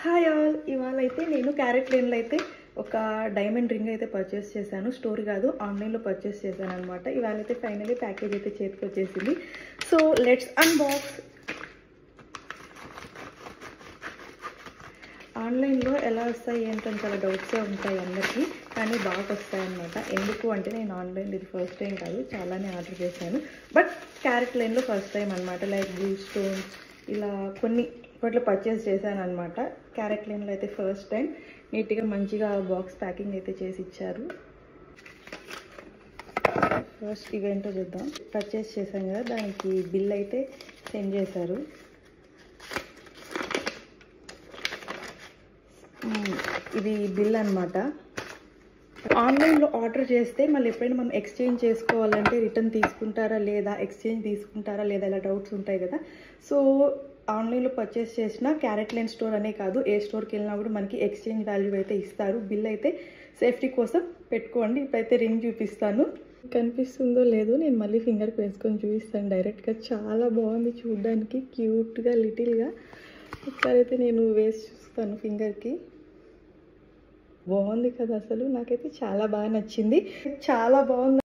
Hi all, ఇవాళ అయితే నేను క్యారెట్ లేన్లో అయితే ఒక డైమండ్ రింగ్ అయితే పర్చేస్ చేశాను. స్టోర్ కాదు, ఆన్లైన్లో పర్చేస్ చేశాను అనమాట. ఇవాళ అయితే ఫైనల్లీ ప్యాకేజ్ అయితే చేతికి వచ్చేసింది. So let's unbox. ఆన్లైన్లో ఎలా వస్తాయి ఏంటని చాలా డౌట్సే ఉంటాయి అందరికీ, కానీ బాగా వస్తాయి అన్నమాట. ఎందుకు అంటే నేను ఆన్లైన్ ఇది ఫస్ట్ టైం కాదు, చాలానే ఆర్డర్ చేశాను. బట్ క్యారెట్ లేన్లో ఫస్ట్ టైం అనమాట. లైక్ బ్లూ స్టోన్స్ ఇలా కొన్ని పర్చేస్ చేశాను అనమాట. క్యారెట్ లేన్లో అయితే ఫస్ట్ టైం. నీట్గా మంచిగా బాక్స్ ప్యాకింగ్ అయితే చేసి ఇచ్చారు. ఫస్ట్ ఇవేంటో చూద్దాం. పర్చేస్ చేశాను కదా, దానికి బిల్ అయితే సెండ్ చేశారు. ఇది బిల్ అనమాట. ఆన్లైన్లో ఆర్డర్ చేస్తే మళ్ళీ ఎప్పుడైనా మనం ఎక్స్చేంజ్ చేసుకోవాలంటే రిటర్న్ తీసుకుంటారా లేదా, ఎక్స్చేంజ్ తీసుకుంటారా లేదా, ఇలా డౌట్స్ ఉంటాయి కదా. సో ఆన్లైన్లో పర్చేస్ చేసిన క్యారెట్ లేన్ స్టోర్ అనే కాదు, ఏ స్టోర్కి వెళ్ళినా కూడా మనకి ఎక్స్చేంజ్ వాల్యూ అయితే ఇస్తారు. బిల్ అయితే సేఫ్టీ కోసం పెట్టుకోండి. ఇప్పుడైతే రింగ్ చూపిస్తాను. కనిపిస్తుందో లేదో నేను మళ్ళీ ఫింగర్కి వేసుకొని చూపిస్తాను డైరెక్ట్గా. చాలా బాగుంది చూడడానికి, క్యూట్గా లిటిల్గా. ఒకసారి అయితే నేను వేసి చూస్తాను ఫింగర్కి. బాగుంది కదా, అసలు నాకైతే చాలా బాగా నచ్చింది. చాలా బాగుంది.